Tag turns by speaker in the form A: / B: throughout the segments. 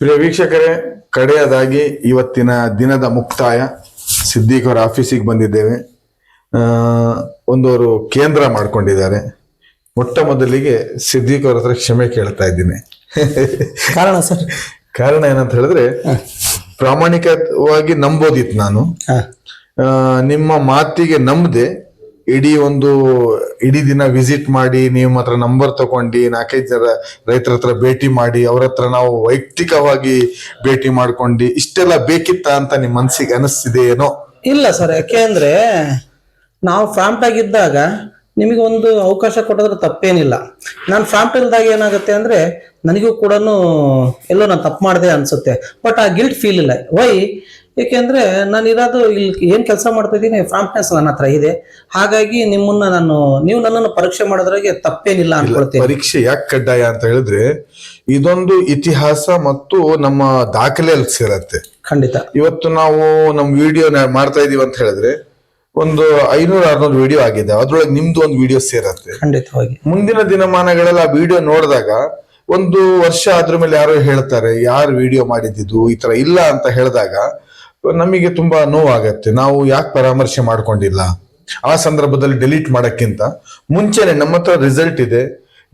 A: ಪ್ರಿಯ ವೀಕ್ಷಕರೇ, ಕಡೆಯದಾಗಿ ಇವತ್ತಿನ ದಿನದ ಮುಕ್ತಾಯ ಸಿದ್ದಿಕ್ ಅವರ ಆಫೀಸಿಗೆ ಬಂದಿದ್ದೇವೆ. ಒಂದವರು ಕೇಂದ್ರ ಮಾಡ್ಕೊಂಡಿದ್ದಾರೆ. ಮೊಟ್ಟ ಮೊದಲಿಗೆ ಸಿದ್ದಿಕ್ ಅವ್ರ ಹತ್ರ ಕ್ಷಮೆ ಕೇಳ್ತಾ ಇದ್ದೀನಿ.
B: ಕಾರಣ ಸರ್?
A: ಕಾರಣ ಏನಂತ ಹೇಳಿದ್ರೆ, ಪ್ರಾಮಾಣಿಕವಾಗಿ ನಂಬೋದಿತ್ತು ನಾನು. ನಿಮ್ಮ ಮಾತಿಗೆ ನಂಬದೆ ಇಡೀ ದಿನ ವಿಸಿಟ್ ಮಾಡಿ, ನಿಮ್ಮ ಹತ್ರ ನಂಬರ್ ತಗೊಂಡು 4-5 ಜನ ರೈತರ ಹತ್ರ ಭೇಟಿ ಮಾಡಿ, ಅವ್ರ ಹತ್ರ ನಾವು ವೈಯಕ್ತಿಕವಾಗಿ ಭೇಟಿ ಮಾಡ್ಕೊಂಡು ಇಷ್ಟೆಲ್ಲ ಬೇಕಿತ್ತ ಅಂತ ನಿಮ್ಮ ಮನಸ್ಸಿಗೆ ಅನಿಸ್ತಿದೆ ಏನೋ?
B: ಇಲ್ಲ ಸರ್, ಯಾಕೆಂದ್ರೆ ನಾವು ಫ್ರಾಂಪ್ಟ್ ಆಗಿದ್ದಾಗ ನಿಮಗೆ ಒಂದು ಅವಕಾಶ ಕೊಟ್ಟಿದ್ರೆ ತಪ್ಪೇನಿಲ್ಲ. ನಾನು ಫ್ರಾಂಪ್ಟ್ ಇಲ್ದಾಗ ಏನಾಗುತ್ತೆ ಅಂದ್ರೆ ನನಗೂ ಕೂಡ ಎಲ್ಲೋ ನಾನು ತಪ್ಪು ಮಾಡಿದೆ ಅನ್ಸುತ್ತೆ. ಬಟ್ ಆ ಗಿಲ್ಟ್ ಫೀಲ್ ಇಲ್ಲ. ವೈ? ಏಕೆಂದ್ರೆ ನಾನು ಇರೋದು ಇಲ್ಲಿ ಏನ್ ಕೆಲಸ ಮಾಡ್ತಾ ಇದ್ದೀನಿ, ಫ್ರಾಂಪ್ಟ್ನೆಸ್ ನನ್ನ ಹತ್ರ ಇದೆ. ಹಾಗಾಗಿ ನೀವು ನನ್ನನ್ನು ಪರೀಕ್ಷೆ ಮಾಡೋದ್ರಾಗೆ ತಪ್ಪೇನಿಲ್ಲ ಅನ್ಕೊಳ್ತೀನಿ.
A: ಪರೀಕ್ಷೆ ಯಾಕೆ ಕಡ್ಡಾಯ ಅಂತ ಹೇಳಿದ್ರೆ, ಇದೊಂದು ಇತಿಹಾಸ ಮತ್ತು ನಮ್ಮ ದಾಖಲೆಯಲ್ಲಿ ಸೇರತ್ತೆ.
B: ಖಂಡಿತ.
A: ಇವತ್ತು ನಾವು ನಮ್ಮ ವಿಡಿಯೋ ಮಾಡ್ತಾ ಇದೀವಿ ಅಂತ ಹೇಳಿದ್ರೆ ಒಂದು 500-600 ವಿಡಿಯೋ ಆಗಿದೆ, ಅದ್ರೊಳಗೆ ನಿಮ್ದು ಒಂದು ವಿಡಿಯೋ ಸೇರತ್ತೆ.
B: ಖಂಡಿತವಾಗಿ
A: ಮುಂದಿನ ದಿನಮಾನಗಳಲ್ಲಿ ಆ ವಿಡಿಯೋ ನೋಡಿದಾಗ ಒಂದು ವರ್ಷ ಅದ್ರ ಮೇಲೆ ಯಾರೋ ಹೇಳ್ತಾರೆ, ಯಾರು ವಿಡಿಯೋ ಮಾಡಿದ್ದು ಈ ತರ ಇಲ್ಲ ಅಂತ ಹೇಳಿದಾಗ ನಮಗೆ ತುಂಬಾ ನೋವಾಗತ್ತೆ. ನಾವು ಯಾಕೆ ಪರಾಮರ್ಶೆ ಮಾಡ್ಕೊಂಡಿಲ್ಲ? ಆ ಸಂದರ್ಭದಲ್ಲಿ ಡಿಲೀಟ್ ಮಾಡಕ್ಕಿಂತ ಮುಂಚೆನೆ ನಮ್ಮ ಹತ್ರ ರಿಸಲ್ಟ್ ಇದೆ,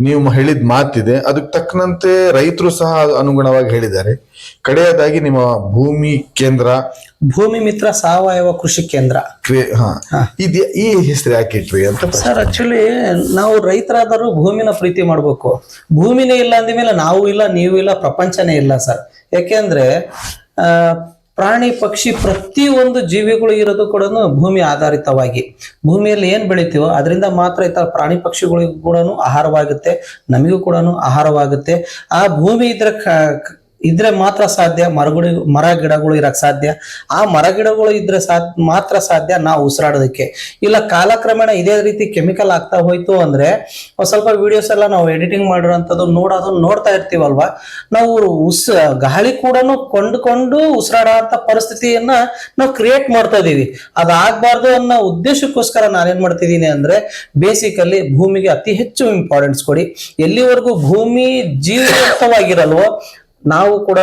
A: ನೀವು ಹೇಳಿದ ಮಾತಿದೆ, ಅದಕ್ಕೆ ತಕ್ಕನಂತೆ ರೈತರು ಸಹ ಅನುಗುಣವಾಗಿ ಹೇಳಿದ್ದಾರೆ. ಕಡೆಯದಾಗಿ ನಿಮ್ಮ ಭೂಮಿ ಕೇಂದ್ರ,
B: ಭೂಮಿ ಮಿತ್ರ ಸಾವಯವ ಕೃಷಿ ಕೇಂದ್ರ,
A: ಈ ಹೆಸರು ಯಾಕೆ ಇಟ್ರಿ ಅಂತ
B: ಸರ್? ಆಕ್ಚುಲಿ ನಾವು ರೈತರಾದರೂ ಭೂಮಿನ ಪ್ರೀತಿ ಮಾಡ್ಬೇಕು. ಭೂಮಿನೇ ಇಲ್ಲ ಅಂದ್ಮೇಲೆ ನಾವು ಇಲ್ಲ, ನೀವು ಇಲ್ಲ, ಪ್ರಪಂಚನೇ ಇಲ್ಲ ಸರ್. ಯಾಕೆಂದ್ರೆ ಪ್ರಾಣಿ ಪಕ್ಷಿ ಪ್ರತಿಯೊಂದು ಜೀವಿಗಳು ಇರೋದು ಕೂಡ ಭೂಮಿ ಆಧಾರಿತವಾಗಿ. ಭೂಮಿಯಲ್ಲಿ ಏನ್ ಬೆಳಿತೀವೋ ಅದರಿಂದ ಮಾತ್ರ ಇತರ ಪ್ರಾಣಿ ಪಕ್ಷಿಗಳಿಗೂ ಕೂಡ ಆಹಾರವಾಗುತ್ತೆ, ನಮಗೂ ಕೂಡ ಆಹಾರವಾಗುತ್ತೆ. ಆ ಭೂಮಿ ಇದ್ರೆ ಮಾತ್ರ ಸಾಧ್ಯ ಮರ ಗಿಡಗಳು ಇರಕ್ ಸಾಧ್ಯ. ಆ ಮರ ಗಿಡಗಳು ಇದ್ರೆ ಮಾತ್ರ ಸಾಧ್ಯ ನಾವು ಉಸಿರಾಡೋದಕ್ಕೆ. ಇಲ್ಲ ಕಾಲಕ್ರಮೇಣ ಇದೇ ರೀತಿ ಕೆಮಿಕಲ್ ಆಗ್ತಾ ಹೋಯ್ತು ಅಂದ್ರೆ ಸ್ವಲ್ಪ ವಿಡಿಯೋಸ್ ಎಲ್ಲ ನಾವು ಎಡಿಟಿಂಗ್ ಮಾಡಿರೋಂಥದ್ದು ನೋಡ್ತಾ ಇರ್ತೀವಲ್ವಾ, ನಾವು ಗಾಳಿ ಕೂಡ ಕೊಂಡ್ಕೊಂಡು ಉಸಿರಾಡೋ ಪರಿಸ್ಥಿತಿಯನ್ನ ನಾವು ಕ್ರಿಯೇಟ್ ಮಾಡ್ತಾ ಇದೀವಿ. ಅದಾಗಬಾರ್ದು ಅನ್ನೋ ಉದ್ದೇಶಕ್ಕೋಸ್ಕರ ನಾನೇನ್ ಮಾಡ್ತಿದ್ದೀನಿ ಅಂದ್ರೆ, ಬೇಸಿಕಲಿ ಭೂಮಿಗೆ ಅತಿ ಹೆಚ್ಚು ಇಂಪಾರ್ಟೆನ್ಸ್ ಕೊಡಿ. ಎಲ್ಲಿವರೆಗೂ ಭೂಮಿ ಜೀವಂತವಾಗಿರಲ್ವೋ ನಾವು ಕೂಡ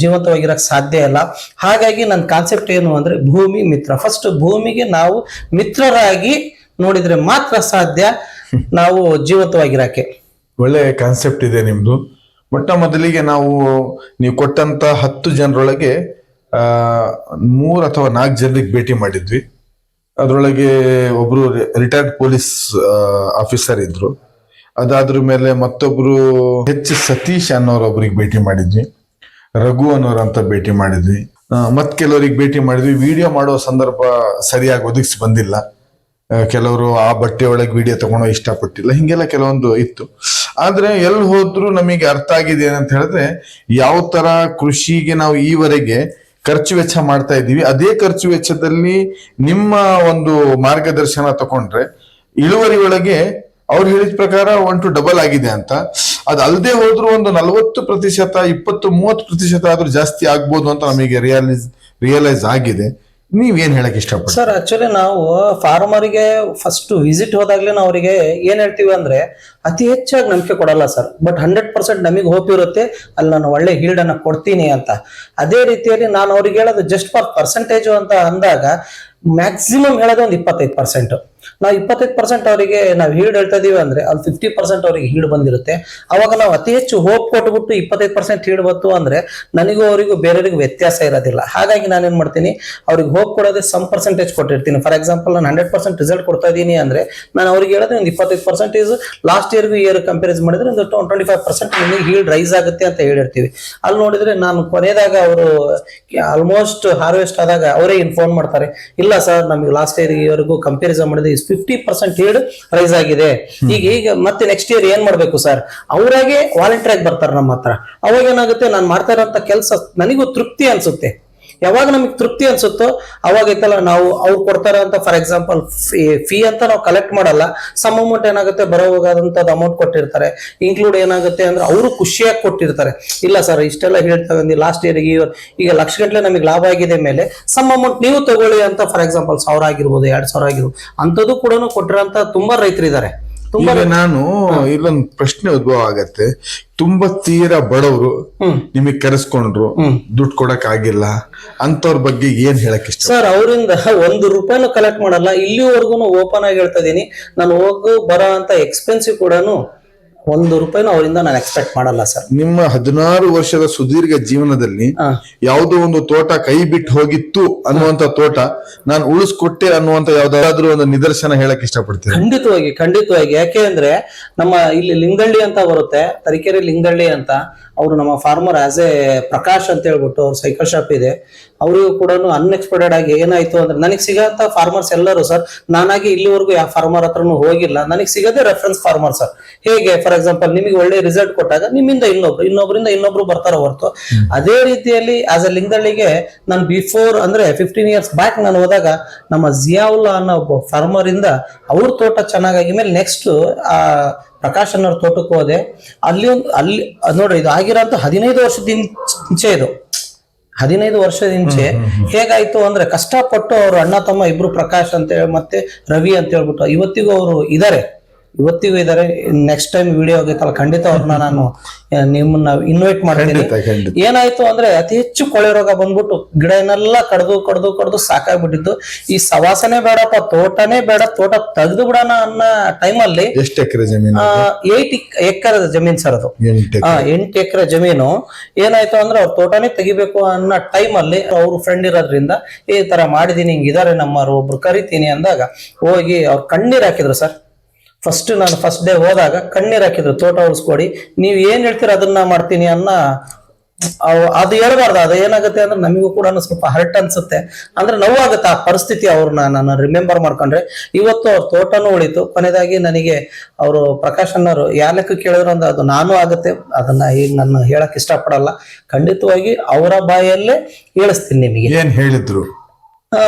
B: ಜೀವಂತವಾಗಿರಕ್ ಸಾಧ್ಯ ಇಲ್ಲ. ಹಾಗಾಗಿ ನನ್ನ ಕಾನ್ಸೆಪ್ಟ್ ಏನು ಅಂದ್ರೆ, ಭೂಮಿ ಮಿತ್ರ. ಫಸ್ಟ್ ಭೂಮಿಗೆ ನಾವು ಮಿತ್ರರಾಗಿ ನೋಡಿದ್ರೆ ಮಾತ್ರ ಸಾಧ್ಯ ನಾವು ಜೀವಂತವಾಗಿರಕ್ಕೆ.
A: ಒಳ್ಳೆ ಕಾನ್ಸೆಪ್ಟ್ ಇದೆ ನಿಮ್ದು. ಮೊಟ್ಟ ಮೊದಲಿಗೆ ನೀವು ಕೊಟ್ಟಂತ 10 ಜನರೊಳಗೆ 3 ಅಥವಾ 4 ಜನರಿಗೆ ಭೇಟಿ ಮಾಡಿದ್ವಿ. ಅದರೊಳಗೆ ಒಬ್ರು ರಿಟೈರ್ಡ್ ಪೊಲೀಸ್ ಆಫೀಸರ್ ಇದ್ರು. ಅದಾದ್ರ ಮೇಲೆ ಮತ್ತೊಬ್ರು ಸತೀಶ್ ಅನ್ನೋರೊಬ್ರಿಗೆ ಭೇಟಿ ಮಾಡಿದ್ವಿ, ರಘು ಅನ್ನೋರಂತ ಭೇಟಿ ಮಾಡಿದ್ವಿ, ಮತ್ ಕೆಲವರಿಗೆ ಭೇಟಿ ಮಾಡಿದ್ವಿ. ವಿಡಿಯೋ ಮಾಡೋ ಸಂದರ್ಭ ಸರಿಯಾಗಿ ಒದಗಿಸಿ ಬಂದಿಲ್ಲ, ಕೆಲವರು ಆ ಬಟ್ಟೆ ಒಳಗೆ ವಿಡಿಯೋ ತಗೊಳೋ ಇಷ್ಟಪಟ್ಟಿಲ್ಲ, ಹಿಂಗೆಲ್ಲ ಕೆಲವೊಂದು ಇತ್ತು. ಆದ್ರೆ ಎಲ್ಲಿ ಹೋದ್ರು ನಮಗೆ ಅರ್ಥ ಆಗಿದೆ ಏನಂತ ಹೇಳಿದ್ರೆ, ಯಾವ ತರ ಕೃಷಿಗೆ ನಾವು ಈವರೆಗೆ ಖರ್ಚು ವೆಚ್ಚ ಮಾಡ್ತಾ ಇದ್ದೀವಿ, ಅದೇ ಖರ್ಚು ವೆಚ್ಚದಲ್ಲಿ ನಿಮ್ಮ ಒಂದು ಮಾರ್ಗದರ್ಶನ ತಗೊಂಡ್ರೆ ಇಳುವರಿ ಒಳಗೆ ಅವ್ರು ಹೇಳಿದ ಪ್ರಕಾರ 1 to ಡಬಲ್ ಆಗಿದೆ ಅಂತ. ಅದು ಅಲ್ಲದೆ ಹೋದ್ರು ಒಂದು 40%, 20-30% ಆದ್ರೂ ಜಾಸ್ತಿ ಆಗ್ಬೋದು ಅಂತ ನಮಗೆ ರಿಯಲೈಸ್ ಆಗಿದೆ. ನೀವೇನ್ ಹೇಳಕ್ ಇಷ್ಟಪಡ್ತೀವಿ
B: ಸರ್? ಆಕ್ಚುಲಿ ನಾವು ಫಾರ್ಮರಿಗೆ ಫಸ್ಟ್ ವಿಸಿಟ್ ಹೋದಾಗ್ಲೇ ನಾವು ಅವರಿಗೆ ಏನ್ ಹೇಳ್ತೀವಿ ಅಂದ್ರೆ, ಅತಿ ಹೆಚ್ಚಾಗಿ ನಂಬಿಕೆ ಕೊಡಲ್ಲ ಸರ್, ಬಟ್ 100% ನಮಗೆ ಹೋಪ್ ಇರುತ್ತೆ, ಅಲ್ಲಿ ನಾನು ಒಳ್ಳೆ ಹೀಲ್ಡ್ ಅನ್ನ ಕೊಡ್ತೀನಿ ಅಂತ. ಅದೇ ರೀತಿಯಲ್ಲಿ ನಾನು ಅವ್ರಿಗೆ ಹೇಳೋದು ಜಸ್ಟ್ ಫಾರ್ ಪರ್ಸೆಂಟೇಜ್ ಅಂತ ಅಂದಾಗ ಮ್ಯಾಕ್ಸಿಮಮ್ ಹೇಳೋದು ಒಂದು 25%. ನಾವು 25% ಅವರಿಗೆ ನಾವು ಹೀಲ್ಡ್ ಹೇಳ್ತಾ ಇದೀವಿ ಅಂದ್ರೆ ಅಲ್ಲಿ 50% ಅವರಿಗೆ ಹೀಲ್ಡ್ ಬಂದಿರುತ್ತೆ. ಅವಾಗ ನಾವು ಅತಿ ಹೆಚ್ಚು ಹೋಪ್ ಕೊಟ್ಬಿಟ್ಟು 25% ಹೀಲ್ಡ್ ಬಂತು ಅಂದ್ರೆ ನನಗೂ ಅವರಿಗೂ ಬೇರೆಯವರಿಗೂ ವ್ಯತ್ಯಾಸ ಇರೋದಿಲ್ಲ. ಹಾಗಾಗಿ ನಾನೇನ್ ಮಾಡ್ತೀನಿ, ಅವ್ರಿಗೆ ಹೋಪ್ ಕೊಡೋದೇ ಸಮ್ ಪರ್ಸೆಂಟೇಜ್ ಕೊಟ್ಟಿರ್ತೀನಿ. ಫಾರ್ ಎಕ್ಸಾಂಪಲ್ ನಾನು 100% ರಿಸಲ್ಟ್ ಕೊಡ್ತಾ ಇದೀನಿ ಅಂದ್ರೆ ನಾನು ಅವ್ರಿಗೆ ಹೇಳೋದು ಒಂದು 25% ಲಾಸ್ಟ್ ಇಯರ್ ಕಂಪೇರಿಸ್ ಮಾಡಿದ್ರೆ ಒಂದು 25% ನಿಮಗೆ ಹೀಲ್ಡ್ ರೈಸ್ ಆಗುತ್ತೆ ಅಂತ ಹೇಳಿರ್ತೀವಿ. ಅಲ್ಲಿ ನೋಡಿದ್ರೆ ನಾನು ಕೊನೆಯದಾಗ ಅವರು ಆಲ್ಮೋಸ್ಟ್ ಹಾರ್ವೆಸ್ಟ್ ಆದಾಗ ಅವರೇ ಇನ್ಫಾರ್ಮ್ ಮಾಡ್ತಾರೆ, ಇಲ್ಲ ಸರ್ ನಮಗೆ ಲಾಸ್ಟ್ ಇಯರ್ಗೂ ಕಂಪೇರಿಸನ್ ಮಾಡಿದ್ರೆ 50% ಹೀಲ್ಡ್ ರೈಸ್ ಆಗಿದೆ. ಈಗ ಮತ್ತೆ ನೆಕ್ಸ್ಟ್ ಇಯರ್ ಏನ್ ಮಾಡ್ಬೇಕು ಸರ್? ಅವರಾಗೆ ವಾಲಂಟಿಯರ್ ಆಗಿ ಬರ್ತಾರೆ ನಮ್ಮ ಹತ್ರ. ಅವಾಗ ಏನಾಗುತ್ತೆ, ನಾನು ಮಾಡ್ತಾ ಇರೋಂಥ ಕೆಲಸ ನನಗೂ ತೃಪ್ತಿ ಅನ್ಸುತ್ತೆ. ಯಾವಾಗ ನಮಗೆ ತೃಪ್ತಿ ಅನ್ಸುತ್ತೋ ಅವಾಗ ಐತಲ್ಲ, ನಾವು ಅವ್ರು ಕೊಡ್ತಾರ ಅಂತ ಫಾರ್ ಎಕ್ಸಾಂಪಲ್ ಫೀ ಅಂತ ನಾವು ಕಲೆಕ್ಟ್ ಮಾಡಲ್ಲ. ಸಮ್ ಅಮೌಂಟ್ ಏನಾಗುತ್ತೆ, ಬರೋ ಹೋಗೋದಂತದ್ದು ಅಮೌಂಟ್ ಕೊಟ್ಟಿರ್ತಾರೆ. ಇನ್ಕ್ಲೂಡ್ ಏನಾಗುತ್ತೆ ಅಂದ್ರೆ ಅವರು ಖುಷಿಯಾಗಿ ಕೊಟ್ಟಿರ್ತಾರೆ, ಇಲ್ಲ ಸರ್ ಇಷ್ಟೆಲ್ಲ ಹೇಳ್ತಾ ಬಂದು ಲಾಸ್ಟ್ ಇಯರ್ಗೆ ಈಗ ಲಕ್ಷ ಗಂಟಲೆ ನಮಗೆ ಲಾಭ ಆಗಿದೆ ಮೇಲೆ ಸಮ್ ಅಮೌಂಟ್ ನೀವು ತಗೊಳ್ಳಿ ಅಂತ ಫಾರ್ ಎಕ್ಸಾಂಪಲ್ 1000 ಆಗಿರ್ಬೋದು, 2000 ಆಗಿರ್ಬೋದು, ಅಂಥದ್ದು ಕೂಡ ಕೊಟ್ಟಿರೋಂಥ ತುಂಬಾ ರೈತರಿದ್ದಾರೆ. ತುಂಬಾ
A: ಈಗ ನಾನು ಇಲ್ಲೊಂದು ಪ್ರಶ್ನೆ ಉದ್ಭವ ಆಗತ್ತೆ. ತುಂಬಾ ತೀರಾ ಬಡವರು ನಿಮಗ್ ಕರೆಸ್ಕೊಂಡ್ರು, ದುಡ್ಡು ಕೊಡಕ್ ಆಗಿಲ್ಲ ಅಂತವ್ರ ಬಗ್ಗೆ ಏನ್ ಹೇಳಕ್ ಇಷ್ಟ?
B: ಸರ್, ಅವರಿಂದ ₹1 ಕಲೆಕ್ಟ್ ಮಾಡಲ್ಲ. ಇಲ್ಲಿವರೆಗೂ ಓಪನ್ ಆಗಿ ಹೇಳ್ತಾ ಇದೀನಿ, ನಾನು ಹೋಗು ಬರೋ ಅಂತ ಎಕ್ಸ್ಪೆನ್ಸಿವ್ ಕೂಡ ₹1 ಅವರಿಂದ ನಾನು ಎಕ್ಸ್ಪೆಕ್ಟ್ ಮಾಡಲ್ಲ ಸರ್.
A: ನಿಮ್ಮ 16 ವರ್ಷದ ಸುದೀರ್ಘ ಜೀವನದಲ್ಲಿ ಯಾವುದೋ ಒಂದು ತೋಟ ಕೈ ಬಿಟ್ಟು ಹೋಗಿತ್ತು ಅನ್ನುವಂತ ತೋಟ ನಾನು ಉಳಿಸ್ಕೊಟ್ಟೆ ಅನ್ನುವಂತ ಯಾವ್ದಾದ್ರು ಒಂದು ನಿದರ್ಶನ ಹೇಳಕ್ ಇಷ್ಟಪಡ್ತೀನಿ?
B: ಖಂಡಿತವಾಗಿ. ಯಾಕೆ ಅಂದ್ರೆ ನಮ್ಮ ಇಲ್ಲಿ ಲಿಂಗಳ್ಳಿ ಅಂತ ಬರುತ್ತೆ, ತರೀಕೆರೆ ಲಿಂಗಳ್ಳಿ ಅಂತ. ಅವರು ನಮ್ಮ ಫಾರ್ಮರ್ ಆಸ್ ಎ ಪ್ರಕಾಶ್ ಅಂತ ಹೇಳ್ಬಿಟ್ಟು ಅವ್ರ ಸೈಕಲ್ ಶಾಪ್ ಇದೆ. ಅವರಿಗೂ ಕೂಡ ಅನ್ಎಕ್ಸ್ಪೆಕ್ಟೆಡ್ ಆಗಿ ಏನಾಯ್ತು ಅಂದ್ರೆ, ನನಗೆ ಸಿಗಂತ ಫಾರ್ಮರ್ಸ್ ಎಲ್ಲರೂ ಸರ್, ನಾನಾಗಿ ಇಲ್ಲಿವರೆಗೂ ಯಾವ ಫಾರ್ಮರ್ ಹತ್ರನು ಹೋಗಿಲ್ಲ, ನನಗೆ ಸಿಗದೆ ರೆಫರೆನ್ಸ್ ಫಾರ್ಮರ್ ಸರ್. ಹೇಗೆ ಫಾರ್ ಎಕ್ಸಾಂಪಲ್, ನಿಮಗೆ ಒಳ್ಳೆ ರಿಸಲ್ಟ್ ಕೊಟ್ಟಾಗ ನಿಮ್ಮಿಂದ ಇನ್ನೊಬ್ಬರಿಂದ ಇನ್ನೊಬ್ರು ಬರ್ತಾರ ಹೊರತು, ಅದೇ ರೀತಿಯಲ್ಲಿ ಆಸ್ ಎ ಲಿಂಗಳ್ಳಿಗೆ ನಾನು ಬಿಫೋರ್ ಅಂದ್ರೆ 15 years ಬ್ಯಾಕ್ ನಾನು ಹೋದಾಗ ನಮ್ಮ ಜಿಯಾವುಲ್ಲಾ ಅನ್ನೋ ಒಬ್ಬ ಫಾರ್ಮರ್ ಇಂದ ಅವ್ರ ತೋಟ ಚೆನ್ನಾಗಾಗಿ ಮೇಲೆ ನೆಕ್ಸ್ಟ್ ಆ ಪ್ರಕಾಶ್ ಅನ್ನೋರ್ ತೋಟಕ್ಕೆ ಹೋದೆ. ಅಲ್ಲಿ ನೋಡ್ರಿ, ಇದು ಆಗಿರೋಂತ 15 ವರ್ಷದ ಮುಂಚೆ ಇದು. 15 ವರ್ಷದ ಹಿಂಚೆ ಹೇಗಾಯ್ತು ಅಂದ್ರೆ, ಕಷ್ಟಪಟ್ಟು ಅವ್ರ ಅಣ್ಣ ತಮ್ಮ ಇಬ್ರು ಪ್ರಕಾಶ್ ಅಂತ ಹೇಳಿ ಮತ್ತೆ ರವಿ ಅಂತ ಹೇಳ್ಬಿಟ್ಟು ಇವತ್ತಿಗೂ ಅವರು ಇದಾರೆ. ನೆಕ್ಸ್ಟ್ ಟೈಮ್ ವಿಡಿಯೋ ಆಗೈತಲ್ಲ, ಖಂಡಿತ ಅವ್ರನ್ನ ನಾನು ನಿಮ್ಮನ್ನ ಇನ್ವೈಟ್ ಮಾಡ್ತೀನಿ. ಏನಾಯ್ತು ಅಂದ್ರೆ, ಅತಿ ಹೆಚ್ಚು ಕೊಳೆ ರೋಗ ಬಂದ್ಬಿಟ್ಟು ಗಿಡನೆಲ್ಲ ಕಡ್ದು ಸಾಕಾಗ್ಬಿಟ್ಟಿತ್ತು. ಈ ಸವಾಸನೆ ಬೇಡಪ್ಪ, ತೋಟನೇ ಬೇಡ, ತೋಟ ತೆಗೆದು ಬಿಡೋಣ ಅನ್ನೋ ಟೈಮಲ್ಲಿ.
A: ಎಷ್ಟು ಎಕರೆ ಜಮೀನು?
B: 8 ಎಕರೆ ಜಮೀನ್ ಸರ್ ಅದು. 8 ಎಕರೆ ಜಮೀನು. ಏನಾಯ್ತು ಅಂದ್ರೆ, ಅವ್ರ ತೋಟನೇ ತೆಗಿಬೇಕು ಅನ್ನೋ ಟೈಮಲ್ಲಿ ಅವ್ರ ಫ್ರೆಂಡ್ ಇರೋದ್ರಿಂದ ಈ ತರ ಮಾಡಿದೀನಿ, ಹಿಂಗಿದಾರೆ ನಮ್ಮವ್ರು, ಒಬ್ರು ಕರಿತೀನಿ ಅಂದಾಗ ಹೋಗಿ ಅವ್ರು ಕಣ್ಣೀರ್ ಹಾಕಿದ್ರು ಸರ್. ನಾನು ಫಸ್ಟ್ ಡೇ ಹೋದಾಗ ಕಣ್ಣೀರ್ ಹಾಕಿದ್ರು, ತೋಟ ಉಳಿಸ್ಕೊಡಿ, ನೀವ್ ಏನ್ ಹೇಳ್ತೀರ ಅದನ್ನ ಮಾಡ್ತೀನಿ ಅನ್ನ. ಅದು ಹೇಳ್ಬಾರ್ದು. ಅದು ಏನಾಗುತ್ತೆ ಅಂದ್ರೆ, ನಮಗೂ ಕೂಡ ಸ್ವಲ್ಪ ಹರ್ಟ್ ಅನ್ಸುತ್ತೆ, ಅಂದ್ರೆ ನೋವಾಗುತ್ತೆ ಆ ಪರಿಸ್ಥಿತಿ. ಅವ್ರನ್ನ ನಾನು ರಿಮೆಂಬರ್ ಮಾಡ್ಕೊಂಡ್ರೆ ಇವತ್ತು ಅವ್ರ ತೋಟನೂ ಉಳಿತು. ಕೊನೆಯದಾಗಿ ನನಗೆ ಅವರು ಪ್ರಕಾಶ್ ಅನ್ನೋರು ಯಾಲಕ್ಕೆ ಕೇಳಿದ್ರು ಅಂದ್ರೆ, ಅದು ನಾನು ಆಗುತ್ತೆ, ಅದನ್ನ ಈಗ ನಾನು ಹೇಳಕ್ ಇಷ್ಟಪಡಲ್ಲ. ಖಂಡಿತವಾಗಿ ಅವರ ಬಾಯಲ್ಲೇ ಹೇಳಿಸ್ತೀನಿ ನಿಮಗೆ.
A: ಏನ್ ಹೇಳಿದ್ರು?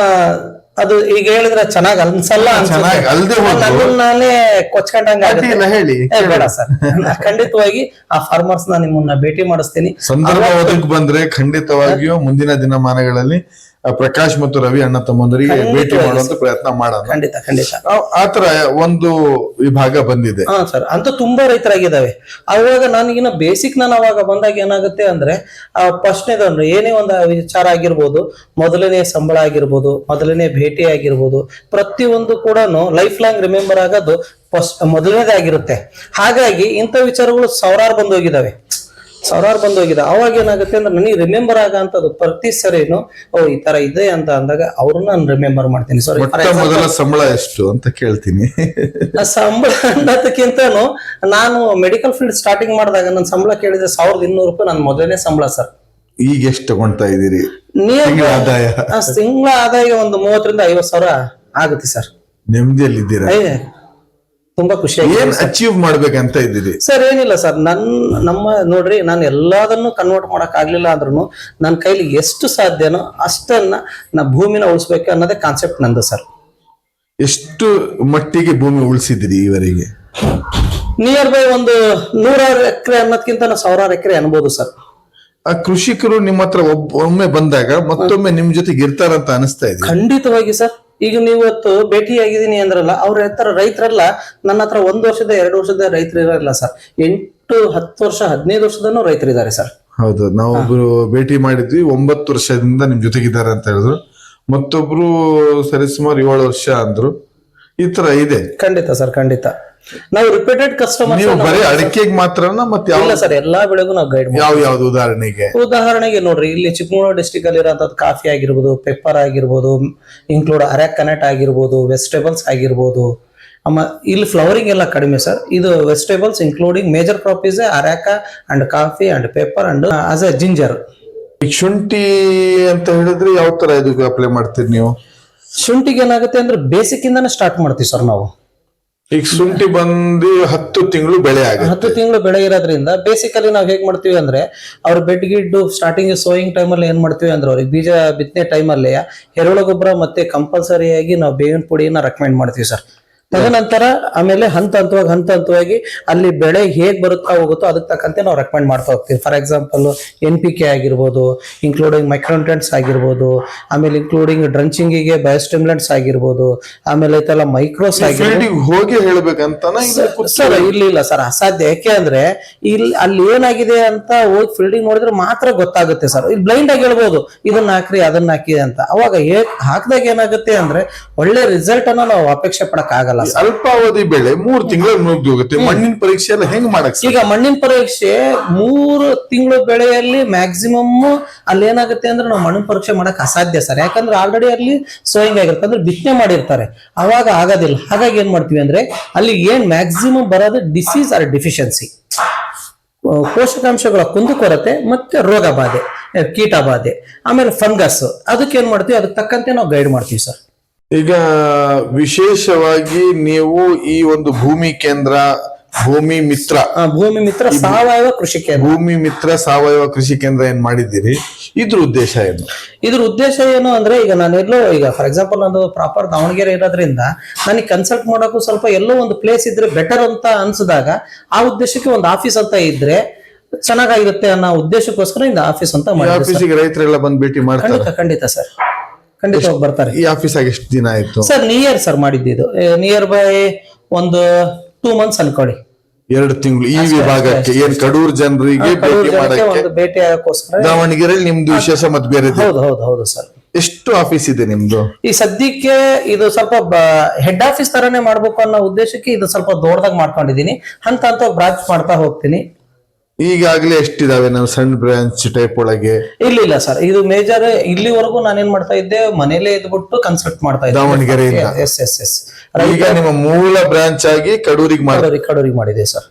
B: ಅದು ಈಗ ಹೇಳಿದ್ರೆ ಚೆನ್ನಾಗ್ ಅನ್ಸಲ್ಲ, ನಾನೇ ಕೊಚ್ಕೊಂಡಂಗ
A: ಹೇಳಿ.
B: ಬೇಡ ಸರ್, ಖಂಡಿತವಾಗಿ ಆ ಫಾರ್ಮರ್ಸ್ ನಿಮ್ಮನ್ನ ಭೇಟಿ ಮಾಡಿಸ್ತೀನಿ.
A: ಸಂದರ್ಭ ಒದಗಿ ಬಂದ್ರೆ ಖಂಡಿತವಾಗಿಯೂ ಮುಂದಿನ ದಿನಮಾನಗಳಲ್ಲಿ ಪ್ರಕಾಶ್ ಮತ್ತು ರವಿ ಅಣ್ಣ ತಮ್ಮಂದರಿಗೆ ಭೇಟಿ ಮಾಡುವಂತ ಪ್ರಯತ್ನ ಮಾಡೋಣ.
B: ಖಂಡಿತ
A: ಆತರ ಒಂದು ವಿಭಾಗ ಬಂದಿದೆ.
B: ಹಾ ಸರ್, ಅಂತ ತುಂಬಾ ರೈತರಾಗಿದ್ದಾವೆ. ಅವಾಗ ನನಗಿನ್ನ ಬೇಸಿಕ್ ನಾನು ಅವಾಗ ಬಂದಾಗ ಏನಾಗುತ್ತೆ ಅಂದ್ರೆ, ಫಸ್ಟ್ನೇದಂದ್ರೆ ಏನೇ ಒಂದು ವಿಚಾರ ಆಗಿರ್ಬೋದು, ಮೊದಲನೇ ಸಂಬಳ ಆಗಿರ್ಬೋದು, ಮೊದಲನೇ ಭೇಟಿ ಆಗಿರ್ಬೋದು, ಪ್ರತಿಯೊಂದು ಕೂಡ ಲೈಫ್ ಲಾಂಗ್ ರಿಮೆಂಬರ್ ಆಗೋದು ಮೊದಲನೇದೇ ಆಗಿರುತ್ತೆ. ಹಾಗಾಗಿ ಇಂಥ ವಿಚಾರಗಳು ಸಾವಿರಾರು ಬಂದೋಗಿದ್ದಾವೆ. ಅವಾಗ ಏನಾಗುತ್ತೆ ಅಂದ್ರೆ, ನನಗೆ ರಿಮೆಂಬರ್ ಆಗಂತದ್ದು ಪ್ರತಿ ಸರಿನು ಈ ತರ ಇದೆ ಅಂತ ಅಂದಾಗ ಅವ್ರನ್ನ ನಾನು ರಿಮೆಂಬರ್ ಮಾಡ್ತೀನಿ.
A: ಮೊದಲ ಸಂಬಳ ಎಷ್ಟು ಅಂತ ಕೇಳ್ತೀನಿ.
B: ಸಂಬಳ ಅನ್ನೋದಕ್ಕಿಂತನೂ ನಾನು ಮೆಡಿಕಲ್ ಫೀಲ್ಡ್ ಸ್ಟಾರ್ಟಿಂಗ್ ಮಾಡಿದಾಗ ನನ್ನ ಸಂಬಳ ಕೇಳಿದ್ರೆ ₹1200 ನನ್ನ ಮೊದಲನೇ ಸಂಬಳ ಸರ್.
A: ಈಗ ಎಷ್ಟು ತಗೊಳ್ತಾ ಇದೀರಿ?
B: ತಿಂಗಳ ಆದಾಯ ಒಂದು 30,000 ರಿಂದ 50,000 ಆಗುತ್ತೆ ಸರ್.
A: ನೆಮ್ಮದಿಯಲ್ಲಿದ್ದೀರಾ?
B: ತುಂಬಾ ಖುಷಿ.
A: ಏನ್ ಅಚೀವ್ ಮಾಡ್ಬೇಕಂತ ಇದ್ದೀರಿ
B: ಸರ್? ಏನಿಲ್ಲ ಸರ್, ನೋಡ್ರಿ, ನಾನು ಎಲ್ಲದನ್ನು ಕನ್ವರ್ಟ್ ಮಾಡಕ್ ಆಗ್ಲಿಲ್ಲ ಅಂದ್ರೂ ನನ್ನ ಕೈಲಿ ಎಷ್ಟು ಸಾಧ್ಯನೋ ಅಷ್ಟನ್ನ ನಾ ಭೂಮಿನ ಉಳಿಸ್ಬೇಕು ಅನ್ನೋದೇ ಕಾನ್ಸೆಪ್ಟ್ ನಂದು ಸರ್.
A: ಎಷ್ಟು ಮಟ್ಟಿಗೆ ಭೂಮಿ ಉಳಿಸಿದಿರಿ ಈವರೆಗೆ?
B: ನಿಯರ್ ಬೈ ಒಂದು 100 ಎಕರೆ ಅನ್ನೋದಕ್ಕಿಂತ 1000 ಎಕರೆ ಅನ್ಬೋದು ಸರ್.
A: ಆ ಕೃಷಿಕರು ನಿಮ್ಮ ಹತ್ರ ಒಮ್ಮೆ ಬಂದಾಗ ಮತ್ತೊಮ್ಮೆ ನಿಮ್ ಜೊತೆಗೆ ಇರ್ತಾರಂತ ಅನಿಸ್ತಾ ಇದೆ?
B: ಖಂಡಿತವಾಗಿ ಸರ್. ಈಗ ನೀವತ್ತು ಭೇಟಿ ಆಗಿದ್ದೀನಿ ಅಂದ್ರಲ್ಲ, ಅವ್ರ ಹತ್ರ ರೈತರಲ್ಲ, ನನ್ನ ಹತ್ರ 1 ವರ್ಷದ 2 ವರ್ಷದ ರೈತರು ಇರಲ್ಲ ಸರ್. 8, 10 ವರ್ಷ, 15 ವರ್ಷದನು ರೈತರಿದ್ದಾರೆ ಸರ್.
A: ಹೌದು, ನಾವೊಬ್ರು ಭೇಟಿ ಮಾಡಿದ್ವಿ, 9 ವರ್ಷದಿಂದ ನಿಮ್ ಜೊತೆಗಿದ್ದಾರೆ ಅಂತ ಹೇಳಿದ್ರು. ಮತ್ತೊಬ್ರು ಸರಿಸುಮಾರು 7 ವರ್ಷ ಅಂದ್ರು. ಈ ತರ ಇದೆ.
B: ಖಂಡಿತ ಸರ್, ಖಂಡಿತ. ನಾವು ರಿಪೀಟೆಡ್ ಕಸ್ಟಮರ್.
A: ನೀವು ಬರೀ ಅಡಿಕೆಗೆ ಮಾತ್ರನಾ? ಮತ್ತೆ
B: ಇಲ್ಲ ಸರ್, ಎಲ್ಲಾ ಬೆಳೆಗೂ ನಾವು ಗೈಡ್.
A: ಯಾವ್ದು ಉದಾಹರಣೆಗೆ
B: ನೋಡ್ರಿ, ಇಲ್ಲಿ ಚಿಕ್ಕಮಗಳೂರು ಡಿಸ್ಟ್ರಿಕ್ಟ್ ಅಲ್ಲಿ ಇರೋಂಥದ್ದು ಕಾಫಿ ಆಗಿರ್ಬೋದು, ಪೆಪ್ಪರ್ ಆಗಿರ್ಬೋದು, ಇನ್ಕ್ಲೂಡ್ ಅರೆಕನೆಟ್ ಆಗಿರ್ಬೋದು, ವೆಜಿಟೇಬಲ್ಸ್ ಆಗಿರ್ಬೋದು. ಇಲ್ಲಿ ಫ್ಲವರಿಂಗ್ ಎಲ್ಲ ಕಡಿಮೆ ಸರ್. ಇದು vegetables including major crop is ಅರೆಕ and coffee and pepper and as A ginger.
A: ಶುಂಠಿ ಅಂತ ಹೇಳಿದ್ರೆ ಯಾವ ತರ ಇದಕ್ಕೆ ಅಪ್ಲೈ ಮಾಡ್ತೀರಿ ನೀವು?
B: ಶುಂಠಿಗೆ ಏನಾಗುತ್ತೆ ಅಂದ್ರೆ, ಬೇಸಿಕ್ ಇಂದಾನೆ ಸ್ಟಾರ್ಟ್ ಮಾಡ್ತೀವಿ ಸರ್ ನಾವು.
A: ಈಗ ಶುಂಠಿ ಬಂದು 10 ತಿಂಗಳು ಬೆಳೆ ಆಗುತ್ತೆ.
B: 10 ತಿಂಗಳು ಬೆಳೆ ಇರೋದ್ರಿಂದ ಬೇಸಿಕಲಿ ನಾವ್ ಹೇಗ್ ಮಾಡ್ತೀವಿ ಅಂದ್ರೆ, ಅವ್ರ ಬೆಡ್ ಗಿಡ್ಡು ಸ್ಟಾರ್ಟಿಂಗ್ ಸೋಯಿಂಗ್ ಟೈಮ್ ಅಲ್ಲಿ ಏನ್ ಮಾಡ್ತೀವಿ ಅಂದ್ರೆ, ಅವ್ರಿಗೆ ಬೀಜ ಬಿತ್ತನೆ ಟೈಮ್ ಅಲ್ಲಿ ಎರೆಹುಳ ಗೊಬ್ಬರ ಮತ್ತೆ ಕಂಪಲ್ಸರಿಯಾಗಿ ನಾವು ಬೇವಿನ ಪುಡಿಯನ್ನ ರೆಕಮೆಂಡ್ ಮಾಡ್ತೀವಿ ಸರ್. ತದನಂತರ ಆಮೇಲೆ ಹಂತವಾಗಿ ಅಲ್ಲಿ ಬೆಳೆ ಹೇಗ್ ಬರುತ್ತಾ ಹೋಗುತ್ತೋ ಅದಕ್ಕೆ ತಕ್ಕಂತೆ ನಾವು ರೆಕಮೆಂಡ್ ಮಾಡ್ತಾ ಹೋಗ್ತೀವಿ. ಫಾರ್ ಎಕ್ಸಾಂಪಲ್ NPK ಆಗಿರ್ಬೋದು, ಇನ್ಕ್ಲೂಡಿಂಗ್ ಮೈಕ್ರೋನ್ಯೂಟ್ರಿಯೆಂಟ್ಸ್ ಆಗಿರ್ಬೋದು, ಆಮೇಲೆ ಇನ್ಕ್ಲೂಡಿಂಗ್ ಡ್ರಂಚಿಂಗಿಗೆ ಬಯೋಸ್ಟಿಮ್ಯುಲೆಂಟ್ಸ್ ಆಗಿರ್ಬೋದು, ಆಮೇಲೆ ಇದೆಲ್ಲ ಮೈಕ್ರೋಸ್ ಆಗಿರ್ಬೋದು.
A: ಹೋಗಿ ಹೇಳ್ಬೇಕಂತ
B: ಸರ್ ಇಲ್ಲ ಸರ್, ಅಸಾಧ್ಯ. ಯಾಕೆ ಅಂದ್ರೆ ಅಲ್ಲಿ ಏನಾಗಿದೆ ಅಂತ ಹೋಗಿ ಫೀಲ್ಡಿಂಗ್ ನೋಡಿದ್ರೆ ಮಾತ್ರ ಗೊತ್ತಾಗುತ್ತೆ ಸರ್. ಇಲ್ಲಿ ಬ್ಲೈಂಡ್ ಆಗಿ ಹೇಳ್ಬೋದು ಇದನ್ನ ಹಾಕ್ರಿ ಅದನ್ನ ಹಾಕಿ ಅಂತ. ಅವಾಗ ಹಾಕಿದಾಗ ಏನಾಗುತ್ತೆ ಅಂದ್ರೆ ಒಳ್ಳೆ ರಿಸಲ್ಟ್ ಅನ್ನ ನಾವು ಅಪೇಕ್ಷೆ ಪಡಕ್ ಆಗಲ್ಲ.
A: ಅಲ್ಪಾವಧಿ ಬೆಳೆ 3 ತಿಂಗಳು ಮುಗ್ದು ಹೋಗುತ್ತೆ. ಮಣ್ಣಿನ ಪರೀಕ್ಷೆ ಎಲ್ಲ ಹೆಂಗ್ ಮಾಡಕ್?
B: ಈಗ ಮಣ್ಣಿನ ಪರೀಕ್ಷೆ 3 ತಿಂಗಳು ಬೆಳೆಯಲ್ಲಿ ಮ್ಯಾಕ್ಸಿಮಮ್ ಅಲ್ಲಿ ಏನಾಗುತ್ತೆ ಅಂದ್ರೆ ನಾವು ಮಣ್ಣಿನ ಪರೀಕ್ಷೆ ಮಾಡಕ್ ಅಸಾಧ್ಯ ಸರ್. ಯಾಕಂದ್ರೆ ಆಲ್ರೆಡಿ ಅಲ್ಲಿ ಸೋಯಿಂಗ್ ಆಗಿರುತ್ತೆ, ಅಂದ್ರೆ ಬಿತ್ತನೆ ಮಾಡಿರ್ತಾರೆ, ಅವಾಗ ಆಗೋದಿಲ್ಲ. ಹಾಗಾಗಿ ಏನ್ ಮಾಡ್ತೀವಿ ಅಂದ್ರೆ ಅಲ್ಲಿ ಏನ್ ಮ್ಯಾಕ್ಸಿಮಮ್ ಬರೋದು ಡಿಸೀಸ್ ಆರ್ ಡಿಫಿಷಿಯನ್ಸಿ, ಪೋಷಕಾಂಶಗಳ ಕುಂದುಕೊರತೆ ಮತ್ತೆ ರೋಗ ಬಾಧೆ, ಕೀಟ ಬಾಧೆ, ಆಮೇಲೆ ಫಂಗಸ್. ಅದಕ್ಕೆ ಏನ್ ಮಾಡ್ತೀವಿ, ಅದಕ್ಕೆ ತಕ್ಕಂತೆ ನಾವು ಗೈಡ್ ಮಾಡ್ತೀವಿ ಸರ್.
A: ಈಗ ವಿಶೇಷವಾಗಿ ನೀವು ಈ ಒಂದು ಭೂಮಿ ಮಿತ್ರ
B: ಸಾವಯವ ಕೃಷಿ ಕೇಂದ್ರ,
A: ಭೂಮಿ ಮಿತ್ರ ಸಾವಯವ ಕೃಷಿ ಕೇಂದ್ರ ಏನ್ ಮಾಡಿದ್ದೀರಿ, ಇದ್ರ ಉದ್ದೇಶ ಏನು?
B: ಇದ್ರ ಉದ್ದೇಶ ಏನು ಅಂದ್ರೆ ಈಗ ನಾನೆಲ್ಲೋ ಈಗ ಫಾರ್ ಎಕ್ಸಾಂಪಲ್ ನಂದು ಪ್ರಾಪರ್ ದಾವಣಗೆರೆ ಇರೋದ್ರಿಂದ ನನಗೆ ಕನ್ಸಲ್ಟ್ ಮಾಡೋಕ್ಕೂ ಸ್ವಲ್ಪ ಎಲ್ಲೋ ಒಂದು ಪ್ಲೇಸ್ ಇದ್ರೆ ಬೆಟರ್ ಅಂತ ಅನ್ಸಿದಾಗ ಆ ಉದ್ದೇಶಕ್ಕೆ ಒಂದು ಆಫೀಸ್ ಅಂತ ಇದ್ರೆ ಚೆನ್ನಾಗಿರುತ್ತೆ ಅನ್ನೋ ಉದ್ದೇಶಕ್ಕೋಸ್ಕರ ಇಂದ ಆಫೀಸ್ ಅಂತ ಮಾಡಿ.
A: ಆಫೀಸಿಗೆ ರೈತರೆಲ್ಲ ಬಂದು ಭೇಟಿ ಮಾಡ್ತಾರೆ?
B: ಖಂಡಿತ ಸರ್, ಖಂಡಿತವಾಗಿ ಬರ್ತಾರೆ.
A: ಈ ಆಫೀಸ್ ಆಗಿ ಎಷ್ಟು ದಿನ ಆಯ್ತು
B: ಸರ್? ಸರ್ ಮಾಡಿದ್ದು ನಿಯರ್ ಬೈ ಒಂದು 2 months ಅನ್ಕೊಳ್ಳಿ.
A: 2 ತಿಂಗಳು. ಈ ವಿಭಾಗಕ್ಕೆ ಏನ್ ಕಡೂರು ಜನರಿಗೆ
B: ಭೇಟಿ ಆಗಕ್ಕೋಸ್ಕರ
A: ದಾವಣಗೆರೆಯಲ್ಲಿ ನಿಮ್ದು ವಿಶೇಷ ಮತ್ತೆ ಬೇರೆ?
B: ಹೌದು ಸರ್.
A: ಎಷ್ಟು ಆಫೀಸ್ ಇದೆ ನಿಮ್ದು?
B: ಈ ಸದ್ಯಕ್ಕೆ ಇದು ಸ್ವಲ್ಪ ಹೆಡ್ ಆಫೀಸ್ ತರಾನೇ ಮಾಡ್ಬೇಕು ಅನ್ನೋ ಉದ್ದೇಶಕ್ಕೆ ಇದು ಸ್ವಲ್ಪ ದೊಡ್ಡದಾಗಿ ಮಾಡ್ಕೊಂಡಿದೀನಿ. ಹಂತ ಬ್ರಾಂಚ್ ಮಾಡ್ತಾ ಹೋಗ್ತೀನಿ.
A: ಈಗಾಗಲೇ ಎಷ್ಟಿದಾವೆ ನಾವು ಸಣ್ಣ ಬ್ರಾಂಚ್ ಟೈಪ್ ಒಳಗೆ?
B: ಇಲ್ಲ ಸರ್, ಇದು ಮೇಜರ್. ಇಲ್ಲಿವರೆಗೂ ನಾನೇನ್ ಮಾಡ್ತಾ ಇದ್ದೆ, ಮನೇಲೆ ಇದ್ಬಿಟ್ಟು ಕನ್ಸಲ್ಟ್ ಮಾಡ್ತಾ ಇದ್ದೆ
A: ದಾವಣಗೆರೆಯಿಂದ.
B: ಎಸ್.
A: ಈಗ ನಿಮ್ಮ ಮೂಲ ಬ್ರಾಂಚ್ ಆಗಿ ಕಡೂರಿಗೆ
B: ಮಾಡಿದೆ ಸರ್.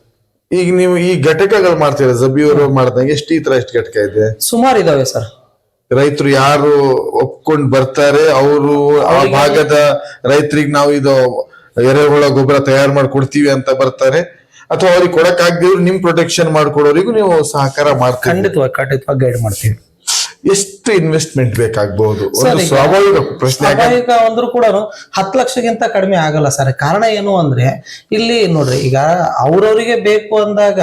A: ಈಗ ನೀವು ಈ ಘಟಕಗಳು ಮಾಡ್ತೀರಾ, ಜಬಿಯವರು ಮಾಡ್ದಂಗೆ ಎಷ್ಟು ಘಟಕ ಇದೆ?
B: ಸುಮಾರು ಇದಾವೆ ಸರ್.
A: ರೈತರು ಯಾರು ಒಪ್ಕೊಂಡ್ ಬರ್ತಾರೆ ಅವರು ಆ ಭಾಗದ ರೈತರಿಗೆ ನಾವು ಇದು ಎರೆಹುಳ ಗೊಬ್ಬರ ತಯಾರು ಮಾಡಿ ಕೊಡ್ತೀವಿ ಅಂತ ಬರ್ತಾರೆ, ಅಥವಾ ಅವ್ರಿಗೆ ಕೊಡಕ್ ಆಗದಿದ್ರು ನಿಮ್ ಪ್ರೊಟೆಕ್ಷನ್ ಮಾಡ್ಕೊಡೋರಿಗೂ ನೀವು ಸಹಕಾರ ಮಾಡ್ತೀವಿ?
B: ಖಂಡಿತವಾಗಿ ಗೈಡ್ ಮಾಡ್ತೀವಿ.
A: ಎಷ್ಟು ಇನ್ವೆಸ್ಟ್ಮೆಂಟ್ ಬೇಕಾಗಬಹುದು? ಸ್ವಾಭಾವಿಕ ಪ್ರಶ್ನೆ.
B: ಸ್ವಾಭಾವಿಕ ಅಂದ್ರೂ ಕೂಡ 10 ಲಕ್ಷಕ್ಕಿಂತ ಕಡಿಮೆ ಆಗಲ್ಲ ಸರ್. ಕಾರಣ ಏನು ಅಂದ್ರೆ ಇಲ್ಲಿ ನೋಡ್ರಿ, ಈಗ ಅವ್ರವ್ರಿಗೆ ಬೇಕು ಅಂದಾಗ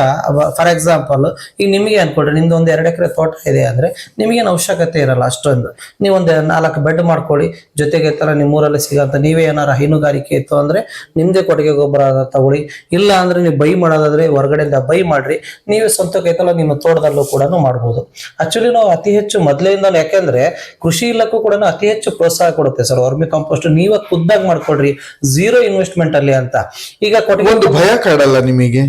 B: ಫಾರ್ ಎಕ್ಸಾಂಪಲ್ ಈಗ ನಿಮಗೆ ಅನ್ಕೊಡ್ರಿ, ನಿಮ್ದು ಒಂದು 2 ಎಕರೆ ತೋಟ ಇದೆ ಅಂದ್ರೆ ನಿಮಗೇನು ಅವಶ್ಯಕತೆ ಇರಲ್ಲ ಅಷ್ಟೊಂದು. ನೀವೊಂದು 4 ಬೆಡ್ ಮಾಡ್ಕೊಳ್ಳಿ, ಜೊತೆಗೆ ತರ ನಿಮ್ಮೂರಲ್ಲಿ ಸಿಗಂತ ನೀವೇ ಏನಾರ ಹೈನುಗಾರಿಕೆ ಇತ್ತು ಅಂದ್ರೆ ನಿಮ್ದೇ ಕೊಟ್ಟಿಗೆ ಗೊಬ್ಬರ ತಗೊಳ್ಳಿ. ಇಲ್ಲ ಅಂದ್ರೆ ನೀವು ಬೈ ಮಾಡೋದಾದ್ರೆ ಹೊರಗಡೆಯಿಂದ ಬೈ ಮಾಡ್ರಿ. ನೀವೇ ಸ್ವಂತ ಕೈತಲ್ಲ ನಿಮ್ಮ ತೋಟದಲ್ಲೂ ಕೂಡ ಮಾಡ್ಬೋದು. ಆಕ್ಚುಲಿ ನಾವು ಅತಿ ಹೆಚ್ಚು ಮೊದಲಿಂದ, ಯಾಕೆಂದ್ರೆ ಕೃಷಿ ಇಲಾಖೆ ಕೂಡ ಅತಿ ಹೆಚ್ಚು ಪ್ರೋತ್ಸಾಹ ಕೊಡುತ್ತೆ ಸರ್. ವರ್ಮಿ ಕಾಂಪೋಸ್ಟ್ ನೀವ ಖುದ್ದಾಗಿ ಮಾಡ್ಕೊಳ್ರಿ, 0 ಇನ್ವೆಸ್ಟ್ಮೆಂಟ್ ಅಲ್ಲಿ ಅಂತ. ಈಗ
A: ಒಂದು ಭಯ ಕಾಡಲ್ಲ ನಿಮಗೆ?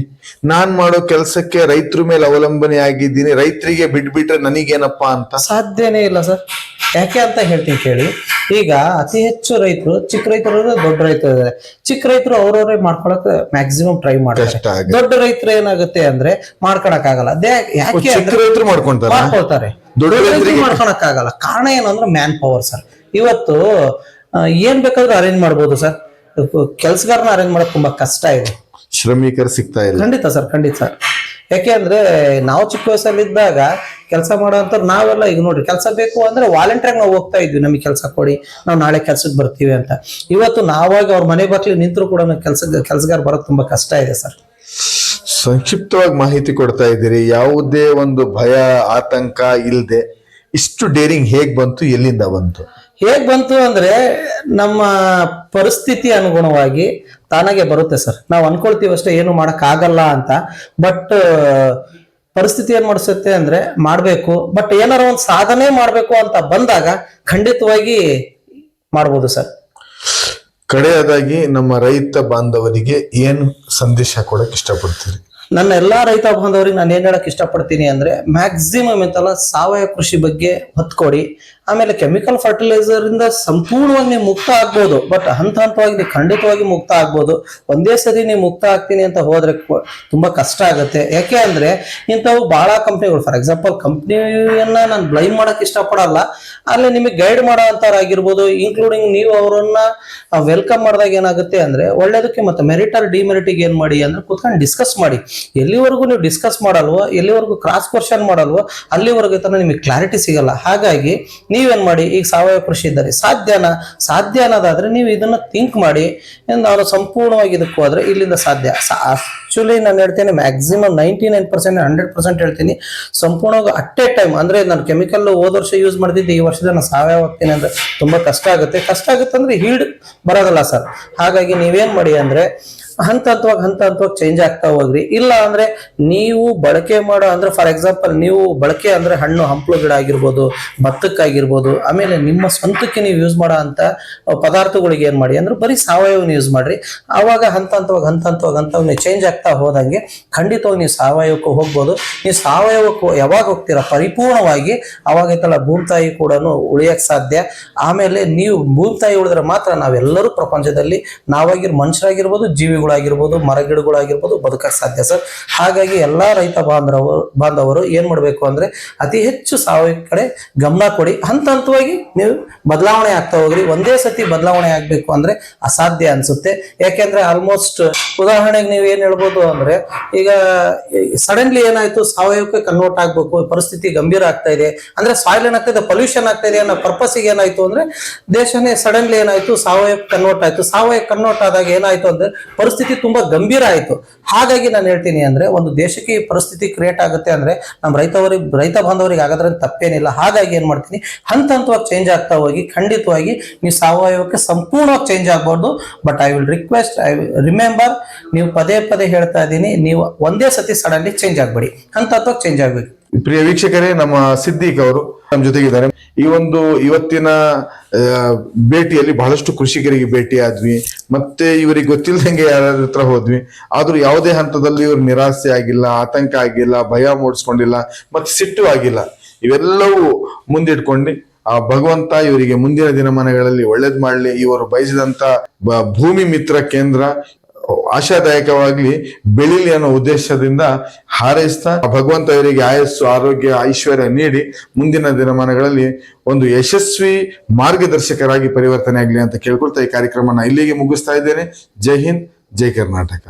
A: ನಾನ್ ಮಾಡೋ ಕೆಲ್ಸಕ್ಕೆ ರೈತರ ಮೇಲೆ ಅವಲಂಬನೆ ಆಗಿದ್ದೀನಿ, ರೈತರಿಗೆ ಬಿಟ್ಬಿಟ್ರೆ ನನಗೇನಪ್ಪಾ ಅಂತ?
B: ಸಾಧ್ಯನೇ ಇಲ್ಲ ಸರ್. ಯಾಕೆ ಅಂತ ಹೇಳ್ತೀನಿ ಕೇಳಿ. ಈಗ ಅತಿ ಹೆಚ್ಚು ರೈತರು, ಚಿಕ್ಕ ರೈತರು, ದೊಡ್ಡ ರೈತರು ಇದ್ದಾರೆ. ಚಿಕ್ಕ ರೈತರು ಅವ್ರವ್ರೇ ಮಾಡ್ಕೊಳಕ್ ಮ್ಯಾಕ್ಸಿಮಮ್ ಟ್ರೈ ಮಾಡ್ತಾರೆ. ದೊಡ್ಡ ರೈತರು ಏನಾಗುತ್ತೆ ಅಂದ್ರೆ ಮಾಡ್ಕೊಳಕ್ ಆಗಲ್ಲ. ಯಾಕೆ ಮಾಡ್ಕೊಳ್ತಾರೆ, ದೊಡ್ಡ ರೈತರು ಮಾಡ್ಕೊಳಕ್ ಆಗಲ್ಲ. ಕಾರಣ ಏನು ಅಂದ್ರೆ ಮ್ಯಾನ್ ಪವರ್ ಸರ್. ಇವತ್ತು ಏನ್ ಬೇಕಾದ್ರೂ ಅರೇಂಜ್ ಮಾಡ್ಬೋದು ಸರ್, ಕೆಲ್ಸಗಾರನ ಅರೇಂಜ್ ಮಾಡಕ್ ತುಂಬಾ ಕಷ್ಟ ಇದೆ.
A: ಶ್ರಮಿಕರು ಸಿಗ್ತಾ ಇಲ್ಲ.
B: ಖಂಡಿತ ಸರ್. ಯಾಕೆ ಅಂದ್ರೆ ನಾವು ಚಿಕ್ಕ ವಯಸ್ಸಲ್ಲಿ ಇದ್ದಾಗ ಕೆಲಸ ಮಾಡೋಂಥ ನಾವೆಲ್ಲ ಈಗ ನೋಡ್ರಿ, ಕೆಲಸ ಬೇಕು ಅಂದ್ರೆ ವಾಲಂಟಿಯರ್ ನಾವು ಹೋಗ್ತಾ ಇದ್ವಿ, ನಮಗೆ ಕೆಲಸ ಕೊಡಿ, ನಾವು ನಾಳೆ ಕೆಲ್ಸಕ್ಕೆ ಬರ್ತೀವಿ ಅಂತ. ಇವತ್ತು ನಾವಾಗಿ ಅವ್ರ ಮನೆ ಬಾಗ್ಲಿ ನಿಂತರೂ ಕೂಡ ಕೆಲ್ಸಗಾರ ಬರೋದು ತುಂಬಾ ಕಷ್ಟ ಇದೆ ಸರ್.
A: ಸಂಕ್ಷಿಪ್ತವಾಗಿ ಮಾಹಿತಿ ಕೊಡ್ತಾ ಇದ್ದೀರಿ, ಯಾವುದೇ ಒಂದು ಭಯ ಆತಂಕ ಇಲ್ಲದೆ. ಇಷ್ಟು ಡೇರಿಂಗ್ ಹೇಗ್ ಬಂತು, ಎಲ್ಲಿಂದ ಬಂತು?
B: ಹೇಗ್ ಬಂತು ಅಂದ್ರೆ ನಮ್ಮ ಪರಿಸ್ಥಿತಿ ಅನುಗುಣವಾಗಿ ತಾನಾಗೆ ಬರುತ್ತೆ ಸರ್. ನಾವು ಅನ್ಕೊಳ್ತೀವಿ ಅಷ್ಟೇ, ಏನು ಮಾಡಕ್ ಆಗಲ್ಲ ಅಂತ. ಬಟ್ ಪರಿಸ್ಥಿತಿ ಏನ್ ಮಾಡಿಸುತ್ತೆ ಅಂದ್ರೆ ಮಾಡ್ಬೇಕು. ಬಟ್ ಏನಾರ ಒಂದು ಸಾಧನೆ ಮಾಡ್ಬೇಕು ಅಂತ ಬಂದಾಗ ಖಂಡಿತವಾಗಿ ಮಾಡ್ಬೋದು ಸರ್.
A: ಕಡೆಯದಾಗಿ ನಮ್ಮ ರೈತ ಬಾಂಧವರಿಗೆ ಏನು ಸಂದೇಶ ಕೊಡಕ್ ಇಷ್ಟಪಡ್ತೀರಿ?
B: ನನ್ನ ಎಲ್ಲಾ ರೈತ ಬಾಂಧವರಿಗೆ ನಾನು ಏನ್ ಹೇಳಕ್ ಇಷ್ಟಪಡ್ತೀನಿ ಅಂದ್ರೆ ಮ್ಯಾಕ್ಸಿಮಮ್ ಎಂತಲ್ಲ ಸಾವಯವ ಕೃಷಿ ಬಗ್ಗೆ ಒತ್ತು ಕೊಡಿ. ಆಮೇಲೆ ಕೆಮಿಕಲ್ ಫರ್ಟಿಲೈಸರ್ ಇಂದ ಸಂಪೂರ್ಣವಾಗಿ ನೀವು ಮುಕ್ತ ಆಗ್ಬೋದು, ಬಟ್ ಹಂತವಾಗಿ ನೀವು ಖಂಡಿತವಾಗಿ ಮುಕ್ತ ಆಗ್ಬೋದು. ಒಂದೇ ಸರಿ ನೀವು ಮುಕ್ತ ಆಗ್ತೀನಿ ಅಂತ ಹೋದ್ರೆ ತುಂಬಾ ಕಷ್ಟ ಆಗುತ್ತೆ. ಯಾಕೆ ಅಂದ್ರೆ ಇಂಥವು ಬಹಳ ಕಂಪ್ನಿಗಳು, ಫಾರ್ ಎಕ್ಸಾಂಪಲ್ ಕಂಪ್ನಿಯನ್ನ ನಾನು ಬ್ಲೈಮ್ ಮಾಡಕ್ ಇಷ್ಟಪಡಲ್ಲ, ಅಲ್ಲಿ ನಿಮಗೆ ಗೈಡ್ ಮಾಡೋ ಅಂತಾರಾಗಿರ್ಬೋದು, ಇನ್ಕ್ಲೂಡಿಂಗ್ ನೀವು ಅವರನ್ನ ವೆಲ್ಕಮ್ ಮಾಡಿದಾಗ ಏನಾಗುತ್ತೆ ಅಂದ್ರೆ ಒಳ್ಳೇದಕ್ಕೆ ಮತ್ತೆ ಮೆರಿಟ್ ಆರ್ ಡಿಮೆರಿಟಿಗೆ ಏನ್ ಮಾಡಿ ಅಂದ್ರೆ ಕೂತ್ಕೊಂಡು ಡಿಸ್ಕಸ್ ಮಾಡಿ. ಎಲ್ಲಿವರೆಗೂ ನೀವು ಡಿಸ್ಕಸ್ ಮಾಡಲ್ವೋ, ಎಲ್ಲಿವರೆಗೂ ಕ್ರಾಸ್ ಕ್ವಶನ್ ಮಾಡಲ್ವೋ, ಅಲ್ಲಿವರೆಗೂ ನಿಮಗೆ ಕ್ಲಾರಿಟಿ ಸಿಗಲ್ಲ. ಹಾಗಾಗಿ ನೀವೇನ್ ಮಾಡಿ, ಈಗ ಸಾವಯವ ಕೃಷಿ ಇದ್ದರೆ ಸಾಧ್ಯ ಅನ್ನೋದಾದ್ರೆ ನೀವು ಇದನ್ನ ಥಿಂಕ್ ಮಾಡಿ, ನಾನು ಸಂಪೂರ್ಣವಾಗಿ ಇದಕ್ಕೆ ಹೋದ್ರೆ ಇಲ್ಲಿಂದ ಸಾಧ್ಯ. ಆಕ್ಚುಲಿ ನಾನು ಹೇಳ್ತೇನೆ ಮ್ಯಾಕ್ಸಿಮಮ್ 99% 100% ಹೇಳ್ತೀನಿ, ಸಂಪೂರ್ಣವಾಗಿ ಅಟ್ ಎ ಟೈಮ್ ಅಂದ್ರೆ ನಾನು ಕೆಮಿಕಲ್ ಹೋದ ವರ್ಷ ಯೂಸ್ ಮಾಡ್ತಿದ್ದೆ, ಈ ವರ್ಷದ ನಾನು ಸಾವಯವ ಹೋಗ್ತೀನಿ ಅಂದ್ರೆ ತುಂಬಾ ಕಷ್ಟ ಆಗುತ್ತೆ ಅಂದ್ರೆ ಹೀಲ್ಡ್ ಬರೋದಲ್ಲ ಸರ್. ಹಾಗಾಗಿ ನೀವೇನ್ ಮಾಡಿ ಅಂದ್ರೆ ಹಂತ ಹಂತವಾಗಿ ಚೇಂಜ್ ಆಗ್ತಾ ಹೋಗ್ರಿ. ಇಲ್ಲ ಅಂದ್ರೆ ನೀವು ಬಳಕೆ ಮಾಡೋ ಅಂದ್ರೆ ಫಾರ್ ಎಕ್ಸಾಂಪಲ್ ನೀವು ಬಳಕೆ ಅಂದ್ರೆ ಹಣ್ಣು ಹಂಪಲು ಗಿಡ ಆಗಿರ್ಬೋದು, ಭತ್ತಕ್ಕಾಗಿರ್ಬೋದು, ಆಮೇಲೆ ನಿಮ್ಮ ಸ್ವಂತಕ್ಕೆ ನೀವು ಯೂಸ್ ಮಾಡೋ ಅಂತ ಪದಾರ್ಥಗಳಿಗೆ ಏನ್ ಮಾಡಿ ಅಂದ್ರೆ ಬರೀ ಸಾವಯವನ್ನ ಯೂಸ್ ಮಾಡ್ರಿ. ಆವಾಗ ಹಂತ ನೀವು ಚೇಂಜ್ ಆಗ್ತಾ ಹೋದಂಗೆ ಖಂಡಿತವಾಗಿ ನೀವು ಸಾವಯವಕ್ಕೆ ಹೋಗ್ಬೋದು. ನೀವು ಸಾವಯವಕ್ಕೆ ಯಾವಾಗ ಹೋಗ್ತೀರಾ ಪರಿಪೂರ್ಣವಾಗಿ, ಅವಾಗೈತಲ್ಲ ಭೂಮಿತಾಯಿ ಕೂಡ ಉಳಿಯಕ್ ಸಾಧ್ಯ. ಆಮೇಲೆ ನೀವು ಭೂಮಿತಾಯಿ ಉಳಿದ್ರೆ ಮಾತ್ರ ನಾವೆಲ್ಲರೂ ಪ್ರಪಂಚದಲ್ಲಿ ಮನುಷ್ಯರಾಗಿರ್ಬೋದು, ಜೀವಿಗಳಾಗಿರ್ಬೋದು, ಮರಗಿಡಗಳಾಗಿರ್ಬೋದು ಬದುಕಕ್ಕೆ ಸಾಧ್ಯ ಸರ್. ಹಾಗಾಗಿ ಎಲ್ಲಾ ರೈತ ಬಾಂಧವರು ಏನ್ ಮಾಡ್ಬೇಕು ಅಂದ್ರೆ ಅತಿ ಹೆಚ್ಚು ಸಾವಯವ ಕಡೆ ಗಮನ ಕೊಡಿ. ಹಂತವಾಗಿ ನೀವು ಬದಲಾವಣೆ ಆಗ್ತಾ ಹೋಗ್ರಿ. ಒಂದೇ ಸತಿ ಬದಲಾವಣೆ ಆಗ್ಬೇಕು ಅಂದ್ರೆ ಅಸಾಧ್ಯ ಅನ್ಸುತ್ತೆ. ಯಾಕೆಂದ್ರೆ ಆಲ್ಮೋಸ್ಟ್ ಉದಾಹರಣೆಗೆ ನೀವು ಏನ್ ಹೇಳ್ಬೋದು ಅಂದ್ರೆ ಈಗ ಸಡನ್ಲಿ ಏನಾಯ್ತು ಸಾವಯವಕ್ಕೆ ಕನ್ವರ್ಟ್ ಆಗ್ಬೇಕು, ಪರಿಸ್ಥಿತಿ ಗಂಭೀರ ಆಗ್ತಾ ಇದೆ ಅಂದ್ರೆ ಸಾಯಿಲ್ ಏನಾಗ್ತಾ ಪೊಲ್ಯೂಷನ್ ಆಗ್ತಾ ಇದೆ ಅನ್ನೋ ಪರ್ಪಸ್ಗೆ ಏನಾಯ್ತು ಅಂದ್ರೆ ದೇಶನೇ ಸಡನ್ಲಿ ಏನಾಯ್ತು ಸಾವಯವ ಕನ್ವರ್ಟ್ ಆಯ್ತು. ಸಾವಯವ ಕನ್ವರ್ಟ್ ಆದಾಗ ಏನಾಯ್ತು ಅಂದ್ರೆ ಪರಿಸ್ಥಿತಿ ತುಂಬಾ ಗಂಭೀರ ಆಯ್ತು. ಹಾಗಾಗಿ ನಾನು ಹೇಳ್ತೀನಿ ಅಂದ್ರೆ ಒಂದು ದೇಶಕ್ಕೆ ಈ ಪರಿಸ್ಥಿತಿ ಕ್ರಿಯೇಟ್ ಆಗುತ್ತೆ ಅಂದ್ರೆ ನಮ್ಮ ರೈತ ಬಾಂಧವರಿಗೆ ಆಗೋದ್ರಿಂದ ತಪ್ಪೇನಿಲ್ಲ. ಹಾಗಾಗಿ ಏನ್ ಮಾಡ್ತೀನಿ ಹಂತವಾಗಿ ಚೇಂಜ್ ಆಗ್ತಾ ಹೋಗಿ ಖಂಡಿತವಾಗಿ ನೀವು ಸಾವಯವಕ್ಕೆ ಸಂಪೂರ್ಣವಾಗಿ ಚೇಂಜ್ ಆಗ್ಬಾರ್ದು. But I will request, remember, ನೀವು ಪದೇ ಹೇಳ್ತಾ ಇದ್ದೀನಿ, ನೀವು ಒಂದೇ ಸತಿ ಸಡನ್ಲಿ ಚೇಂಜ್ ಆಗ್ಬೇಡಿ, ಹಂತವಾಗಿ ಚೇಂಜ್ ಆಗ್ಬೇಕು.
A: ಪ್ರಿಯ ವೀಕ್ಷಕರೇ, ನಮ್ಮ ಸಿದ್ದಿಕ್ ಅವರು ನಮ್ಮ ಜೊತೆಗಿದ್ದಾರೆ. ಈ ಒಂದು ಇವತ್ತಿನ ಭೇಟಿಯಲ್ಲಿ ಬಹಳಷ್ಟು ಕೃಷಿಕರಿಗೆ ಭೇಟಿ ಆದ್ವಿ, ಮತ್ತೆ ಇವರಿಗೆ ಗೊತ್ತಿಲ್ಲದಂಗೆ ಯಾರ ಹತ್ರ ಹೋದ್ವಿ. ಆದ್ರೂ ಯಾವುದೇ ಹಂತದಲ್ಲಿ ಇವ್ರು ನಿರಾಸೆ ಆಗಿಲ್ಲ, ಆತಂಕ ಆಗಿಲ್ಲ, ಭಯ ಮೂಡಿಸ್ಕೊಂಡಿಲ್ಲ, ಮತ್ತೆ ಸಿಟ್ಟು ಆಗಿಲ್ಲ. ಇವೆಲ್ಲವೂ ಮುಂದಿಟ್ಕೊಂಡು ಆ ಭಗವಂತ ಇವರಿಗೆ ಮುಂದಿನ ದಿನಮಾನಗಳಲ್ಲಿ ಒಳ್ಳೇದ್ ಮಾಡ್ಲಿ. ಇವರು ಬಯಸಿದಂತ ಭೂಮಿ ಮಿತ್ರ ಕೇಂದ್ರ ಆಶಾದಾಯಕವಾಗ್ಲಿ ಬೆಳಿಲಿ ಅನ್ನೋ ಉದ್ದೇಶದಿಂದ ಹಾರೈಸ್ತಾ ಭಗವಂತ ಇವರಿಗೆ ಆಯಸ್ಸು, ಆರೋಗ್ಯ, ಐಶ್ವರ್ಯ ನೀಡಿ ಮುಂದಿನ ದಿನಮಾನಗಳಲ್ಲಿ ಒಂದು ಯಶಸ್ವಿ ಮಾರ್ಗದರ್ಶಕರಾಗಿ ಪರಿವರ್ತನೆ ಆಗ್ಲಿ ಅಂತ ಕೇಳ್ಕೊಳ್ತಾ ಈ ಕಾರ್ಯಕ್ರಮನ ಇಲ್ಲಿಗೆ ಮುಗಿಸ್ತಾ ಇದ್ದೇನೆ. ಜೈ ಹಿಂದ್, ಜೈ ಕರ್ನಾಟಕ.